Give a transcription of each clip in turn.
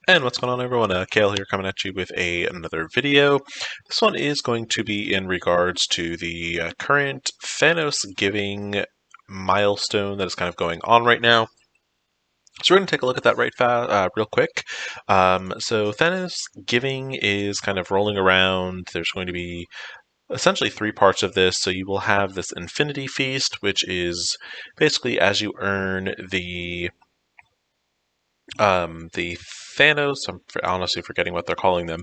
And what's going on, everyone? Kale here, coming at you with another video. This one is going to be in regards to the current ThanosGiving milestone that is kind of going on right now. So we're going to take a look at that real quick. So ThanosGiving is kind of rolling around. There's going to be essentially three parts of this. So you will have this Infinity Feast, which is basically as you earn the Thanos, I'm honestly forgetting what they're calling them.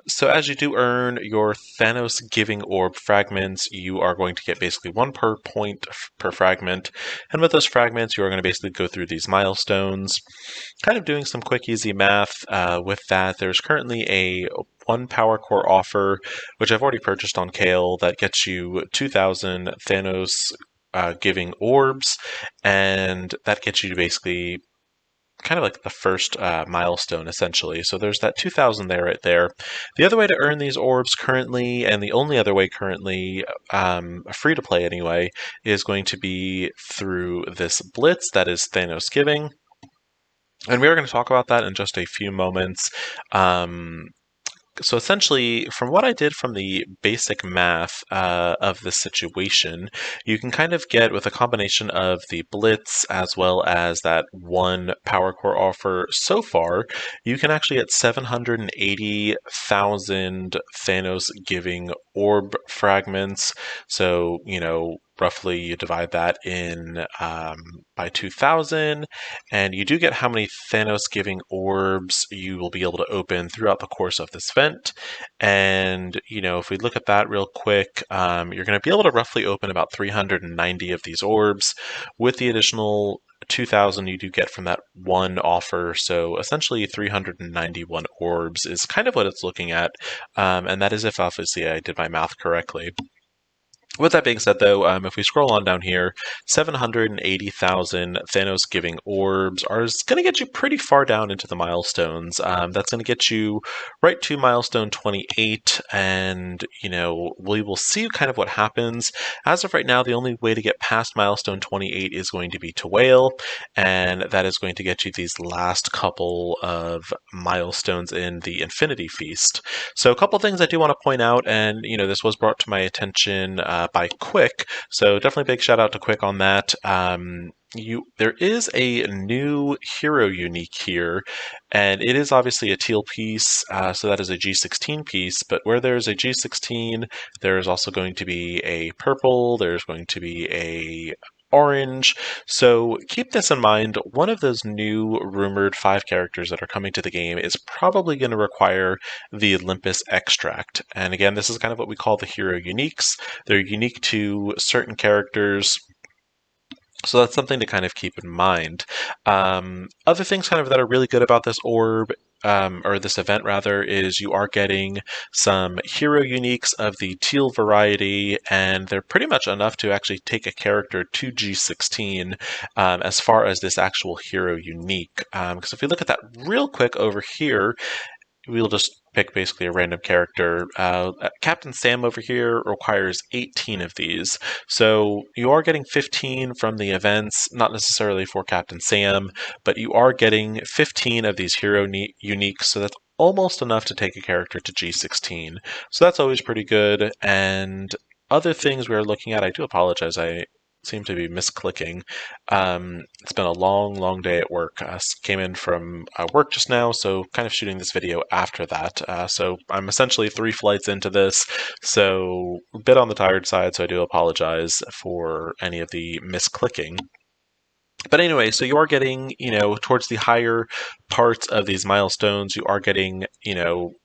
So as you do earn your Thanos giving orb fragments, you are going to get basically one per point per fragment. And with those fragments, you are going to basically go through these milestones. Kind of doing some quick, easy math with that. There's currently a one power core offer, which I've already purchased on Kale, that gets you 2,000 Thanos giving orbs, and that gets you to basically kind of like the first milestone, essentially. So there's that 2,000 there, right there. The other way to earn these orbs currently, and the only other way currently, free to play anyway, is going to be through this blitz that is ThanosGiving. And we are going to talk about that in just a few moments. So essentially, from what I did from the basic math of this situation, you can kind of get, with a combination of the Blitz as well as that one Power Core offer so far, you can actually get 780,000 Thanos giving orb fragments. So, roughly you divide that in by 2,000, and you do get how many Thanos giving orbs you will be able to open throughout the course of this event. And, if we look at that real quick, you're going to be able to roughly open about 390 of these orbs with the additional 2,000 you do get from that one offer. So essentially 391 orbs is kind of what it's looking at. And that is if obviously I did my math correctly. With that being said, though, if we scroll on down here, 780,000 Thanos giving orbs are going to get you pretty far down into the milestones. That's going to get you right to milestone 28, and we will see kind of what happens. As of right now, the only way to get past milestone 28 is going to be to whale, and that is going to get you these last couple of milestones in the Infinity Feast. So a couple things I do want to point out, and this was brought to my attention by Quick, so definitely big shout out to Quick on that. There is a new hero unique here, and it is obviously a teal piece, so that is a G16 piece, but where there's a G16, there's also going to be a purple, there's going to be a orange. So keep this in mind. One of those new rumored 5 characters that are coming to the game is probably going to require the Olympus extract. And again, this is kind of what we call the hero uniques. They're unique to certain characters. So that's something to kind of keep in mind. Other things kind of that are really good about this orb, or this event rather, is you are getting some hero uniques of the teal variety, and they're pretty much enough to actually take a character to G16 as far as this actual hero unique. Because if we look at that real quick over here, we'll just pick basically a random character. Captain Sam over here requires 18 of these. So you are getting 15 from the events, not necessarily for Captain Sam, but you are getting 15 of these hero uniques, so that's almost enough to take a character to G16. So that's always pretty good. And other things we're looking at, I do apologize, I seem to be misclicking. It's been a long day at work. Came in from work just now, so kind of shooting this video after that. So I'm essentially 3 flights into this, so a bit on the tired side, so I do apologize for any of the misclicking. But anyway, so you are getting, towards the higher parts of these milestones, you are getting,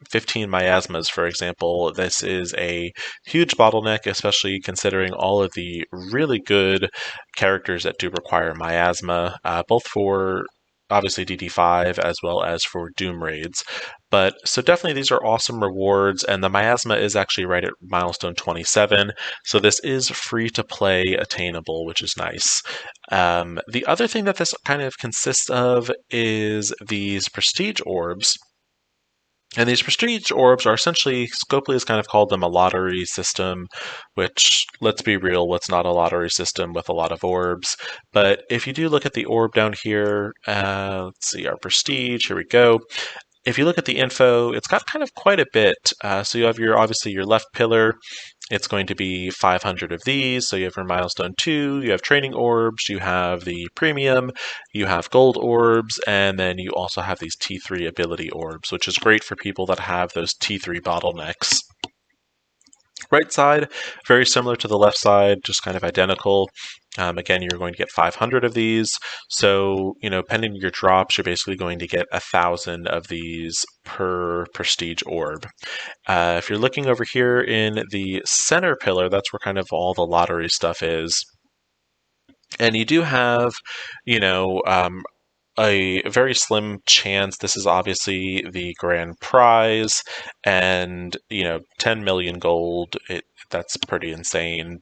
15 miasmas, for example. This is a huge bottleneck, especially considering all of the really good characters that do require miasma, both for obviously DD5 as well as for Doom raids. But so definitely these are awesome rewards, and the miasma is actually right at milestone 27. So this is free to play attainable, which is nice. The other thing that this kind of consists of is these prestige orbs. And these prestige orbs are essentially, Scopely has kind of called them a lottery system, which, let's be real, what's not a lottery system with a lot of orbs? But if you do look at the orb down here, let's see, our prestige, here we go. If you look at the info, it's got kind of quite a bit. So you have obviously your left pillar. It's going to be 500 of these. So you have your milestone 2, you have training orbs, you have the premium, you have gold orbs, and then you also have these T3 ability orbs, which is great for people that have those T3 bottlenecks. Right side, very similar to the left side, just kind of identical. Again, you're going to get 500 of these. So, pending your drops, you're basically going to get 1,000 of these per prestige orb. If you're looking over here in the center pillar, that's where kind of all the lottery stuff is. And you do have, a very slim chance. This is obviously the grand prize, and 10 million gold. That's pretty insane.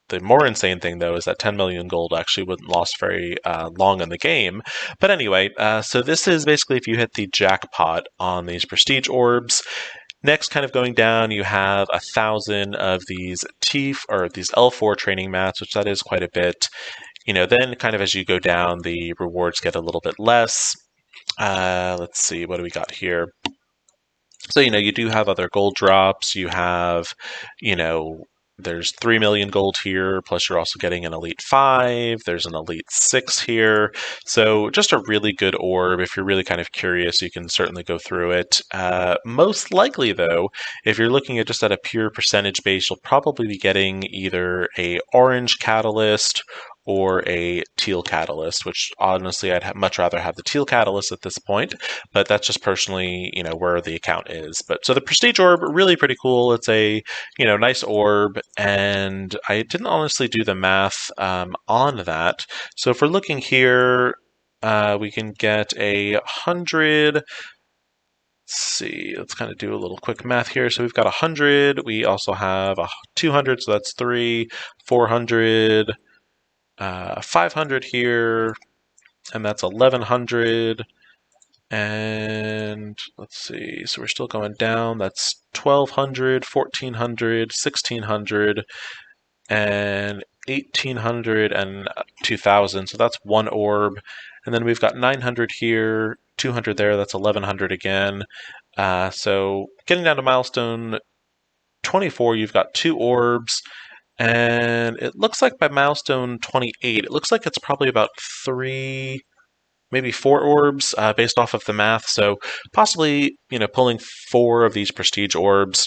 The more insane thing, though, is that 10 million gold actually wouldn't last very long in the game. But anyway, so this is basically if you hit the jackpot on these prestige orbs. Next, kind of going down, you have 1,000 of these these L4 training mats, which that is quite a bit. Then kind of as you go down, the rewards get a little bit less. Let's see, what do we got here? So, you do have other gold drops. You have, there's 3 million gold here, plus you're also getting an Elite 5. There's an Elite 6 here. So just a really good orb. If you're really kind of curious, you can certainly go through it. Most likely, though, if you're looking at just at a pure percentage base, you'll probably be getting either a orange catalyst or a teal catalyst, which honestly I'd much rather have the teal catalyst at this point, but that's just personally, where the account is. But so the prestige orb, really pretty cool. It's a, nice orb, and I didn't honestly do the math on that. So if we're looking here, we can get 100. Let's see, let's kind of do a little quick math here. So we've got 100. We also have 200, so that's 3, 400. 500 here, and that's 1,100. And let's see, so we're still going down. That's 1,200, 1,400, 1,600, and 1,800 and 2,000. So that's one orb. And then we've got 900 here, 200 there. That's 1,100 again. So getting down to milestone 24, you've got 2 orbs. And it looks like by milestone 28, it looks like it's probably about 3, maybe 4 orbs based off of the math. So possibly, pulling 4 of these prestige orbs.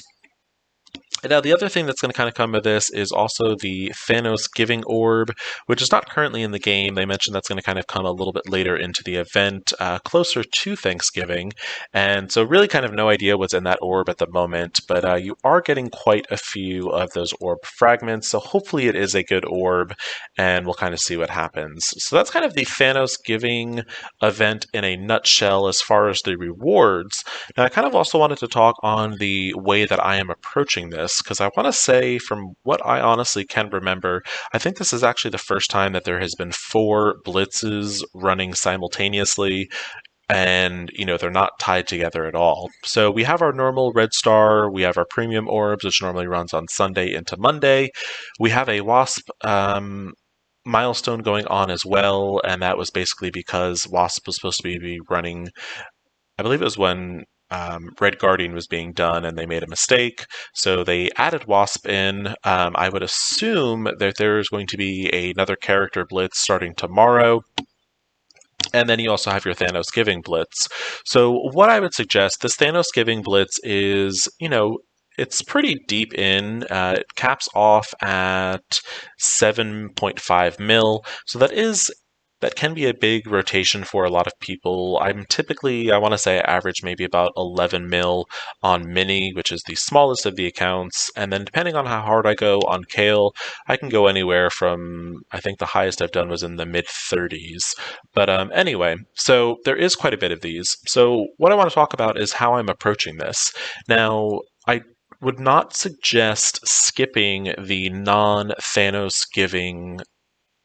And now the other thing that's going to kind of come with this is also the ThanosGiving Orb, which is not currently in the game. They mentioned that's going to kind of come a little bit later into the event, closer to Thanksgiving. And so really kind of no idea what's in that orb at the moment, but you are getting quite a few of those orb fragments. So hopefully it is a good orb, and we'll kind of see what happens. So that's kind of the ThanosGiving event in a nutshell as far as the rewards. Now I kind of also wanted to talk on the way that I am approaching this, because I want to say, from what I honestly can remember, I think this is actually the first time that there has been 4 blitzes running simultaneously, and they're not tied together at all. So we have our normal red star, we have our premium orbs, which normally runs on Sunday into Monday. We have a wasp milestone going on as well, and that was basically because wasp was supposed to be running, I believe it was when Red Guardian was being done and they made a mistake, so they added Wasp in. I would assume that there's going to be another character blitz starting tomorrow. And then you also have your ThanosGiving Blitz. So what I would suggest, this ThanosGiving Blitz is, it's pretty deep in. It caps off at 7.5 mil. So that can be a big rotation for a lot of people. I'm typically, I want to say, I average maybe about 11 mil on Mini, which is the smallest of the accounts. And then depending on how hard I go on Kale, I can go anywhere from, I think the highest I've done was in the mid 30s. But anyway, so there is quite a bit of these. So what I want to talk about is how I'm approaching this. Now, I would not suggest skipping the non-Thanos giving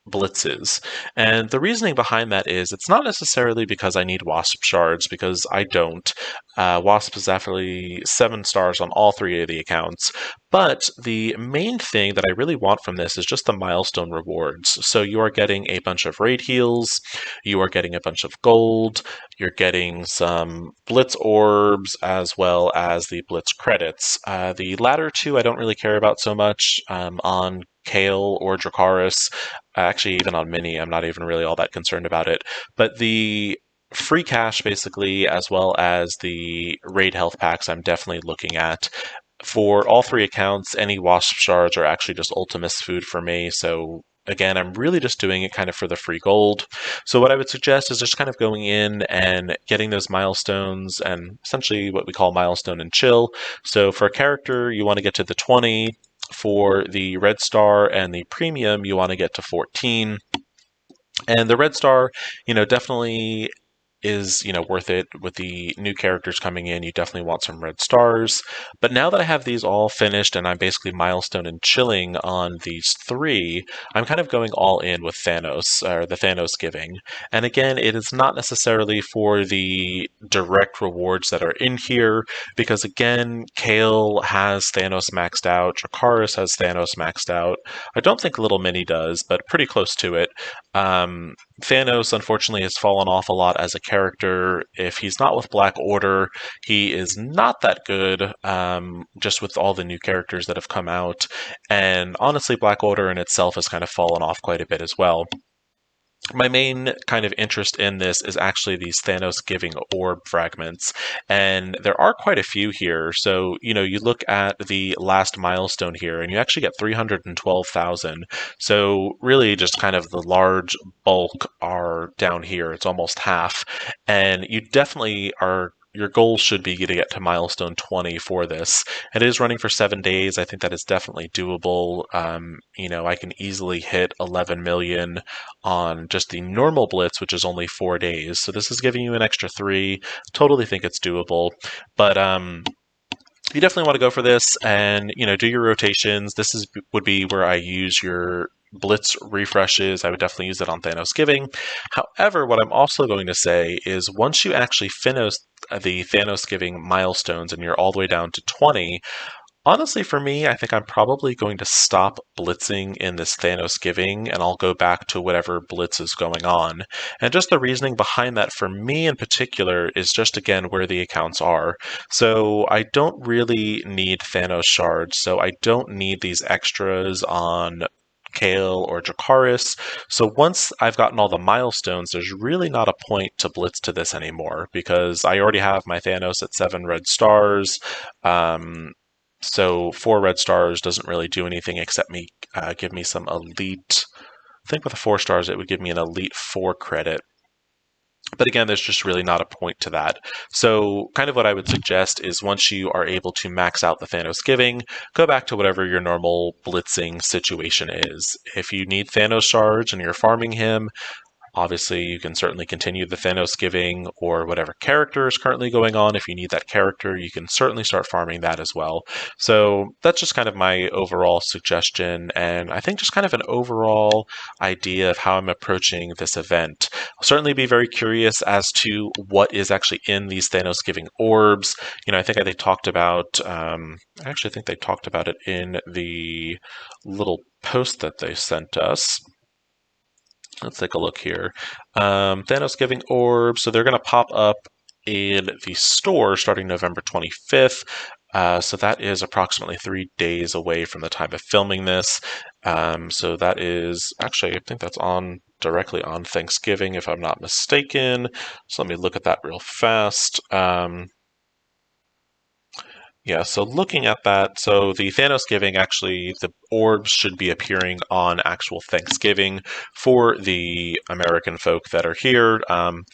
blitzes. And the reasoning behind that is it's not necessarily because I need Wasp shards, because I don't. Wasp is definitely 7 stars on all 3 of the accounts. But the main thing that I really want from this is just the milestone rewards. So you are getting a bunch of raid heals, you are getting a bunch of gold, you're getting some blitz orbs, as well as the blitz credits. The latter two I don't really care about so much on Kale or Dracaris. Actually, even on Mini, I'm not even really all that concerned about it. But the free cash, basically, as well as the raid health packs, I'm definitely looking at. For all 3 accounts, any Wasp shards are actually just Ultimus food for me, so again, I'm really just doing it kind of for the free gold. So what I would suggest is just kind of going in and getting those milestones and essentially what we call milestone and chill. So for a character, you want to get to the 20. For the red star and the premium, you want to get to 14. And the red star, definitely is worth it with the new characters coming in. You definitely want some red stars. But now that I have these all finished and I'm basically milestone and chilling on these 3, I'm kind of going all in with Thanos, or the ThanosGiving. And again, it is not necessarily for the direct rewards that are in here, because again, Kale has Thanos maxed out, Dracaris has Thanos maxed out. I don't think Little Mini does, but pretty close to it. Thanos, unfortunately, has fallen off a lot as a character. If he's not with Black Order, he is not that good, just with all the new characters that have come out. And honestly, Black Order in itself has kind of fallen off quite a bit as well. My main kind of interest in this is actually these ThanosGiving orb fragments, and there are quite a few here. So, you look at the last milestone here, and you actually get 312,000. So, really, just kind of the large bulk are down here. It's almost half, and you definitely are. Your goal should be to get to milestone 20 for this. It is running for 7 days. I think that is definitely doable. I can easily hit 11 million on just the normal blitz, which is only 4 days. So this is giving you an extra 3. Totally think it's doable. But you definitely want to go for this and do your rotations. Would be where I use your blitz refreshes. I would definitely use it on ThanosGiving. However, what I'm also going to say is once you actually finish the ThanosGiving milestones and you're all the way down to 20, honestly, for me, I think I'm probably going to stop blitzing in this ThanosGiving, and I'll go back to whatever blitz is going on. And just the reasoning behind that for me in particular is just, again, where the accounts are. So I don't really need Thanos shards, so I don't need these extras on Kale or Dracaris. So once I've gotten all the milestones, there's really not a point to blitz to this anymore, because I already have my Thanos at 7 red stars. So 4 red stars doesn't really do anything except give me some elite. I think with the 4 stars, it would give me an elite 4 credit. But again, there's just really not a point to that. So kind of what I would suggest is once you are able to max out the ThanosGiving, go back to whatever your normal blitzing situation is. If you need Thanos shards and you're farming him, obviously, you can certainly continue the ThanosGiving or whatever character is currently going on. If you need that character, you can certainly start farming that as well. So that's just kind of my overall suggestion, and I think just kind of an overall idea of how I'm approaching this event. I'll certainly be very curious as to what is actually in these ThanosGiving orbs. I think they talked about, I actually think they talked about it in the little post that they sent us. Let's take a look here. ThanosGiving Orb. So they're going to pop up in the store starting November 25th. So that is approximately 3 days away from the time of filming this. So that is actually, I think that's on directly on Thanksgiving, if I'm not mistaken. So let me look at that real fast. Yeah, so looking at that, so the ThanosGiving, actually, the orbs should be appearing on actual Thanksgiving for the American folk that are here,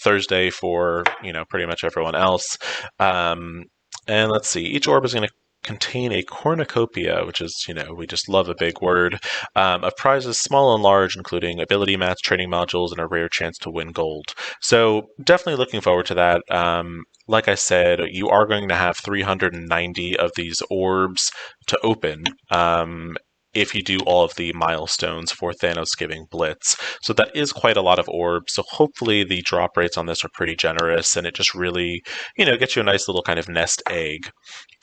Thursday for, pretty much everyone else. And let's see, each orb is going to contain a cornucopia, which is, we just love a big word, of prizes small and large, including ability mats, training modules, and a rare chance to win gold. So definitely looking forward to that. Like I said, you are going to have 390 of these orbs to open. if you do all of the milestones for ThanosGiving Blitz. So that is quite a lot of orbs. So hopefully the drop rates on this are pretty generous, and it just really, gets you a nice little kind of nest egg.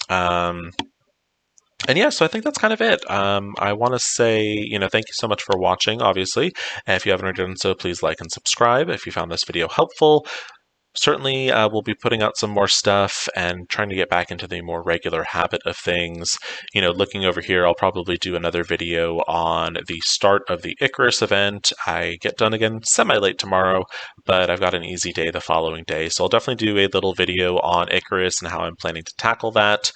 And yeah, so I think that's kind of it. I want to say, thank you so much for watching, obviously. And if you haven't already done so, please like and subscribe if you found this video helpful. Certainly, we'll be putting out some more stuff and trying to get back into the more regular habit of things. Looking over here, I'll probably do another video on the start of the Icarus event. I get done again semi-late tomorrow, but I've got an easy day the following day. So I'll definitely do a little video on Icarus and how I'm planning to tackle that.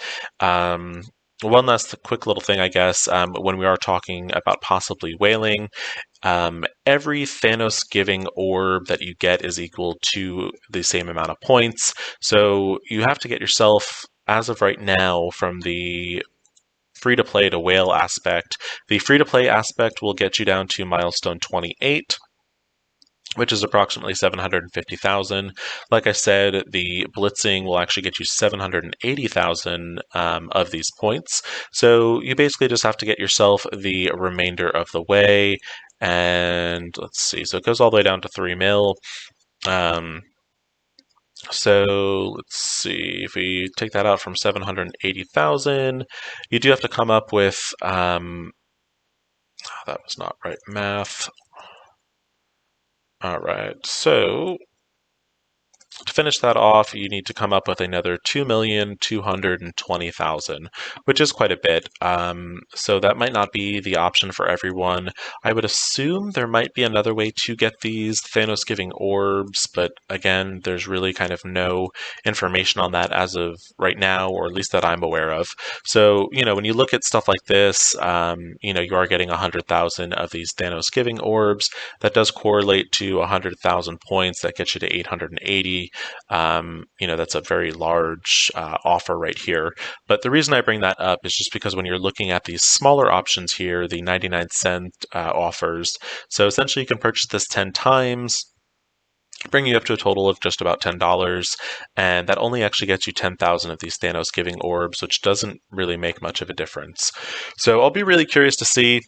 One last quick little thing, I guess, when we are talking about possibly whaling, every ThanosGiving orb that you get is equal to the same amount of points. So you have to get yourself, as of right now, from the free-to-play to whale aspect. The free-to-play aspect will get you down to milestone 28, which is approximately 750,000. Like I said, the blitzing will actually get you 780,000 of these points. So you basically just have to get yourself the remainder of the way. And let's see, so it goes all the way down to 3 mil. So let's see, if we take that out from 780,000, you do have to come up with, that was not right math. All right, so to finish that off, you need to come up with another 2,220,000, which is quite a bit. So that might not be the option for everyone. I would assume there might be another way to get these ThanosGiving orbs, but again, there's really kind of no information on that as of right now, or at least that I'm aware of. So, when you look at stuff like this, you are getting 100,000 of these ThanosGiving orbs. That does correlate to 100,000 points. That gets you to 880. That's a very large offer right here. But the reason I bring that up is just because when you're looking at these smaller options here, the 99-cent offers, so essentially you can purchase this 10 times, bring you up to a total of just about $10, and that only actually gets you 10,000 of these ThanosGiving orbs, which doesn't really make much of a difference. So I'll be really curious to see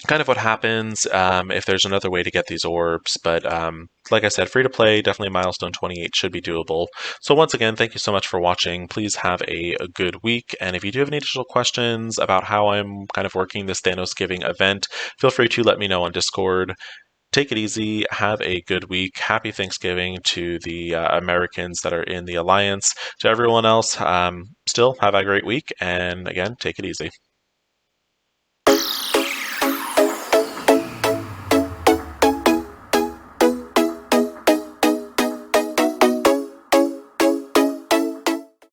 kind of what happens if there's another way to get these orbs. But like I said, free to play, definitely milestone 28 should be doable. So once again, thank you so much for watching. Please have a good week. And if you do have any additional questions about how I'm kind of working this ThanosGiving event, feel free to let me know on Discord. Take it easy. Have a good week. Happy Thanksgiving to the Americans that are in the Alliance. To everyone else, still have a great week. And again, take it easy.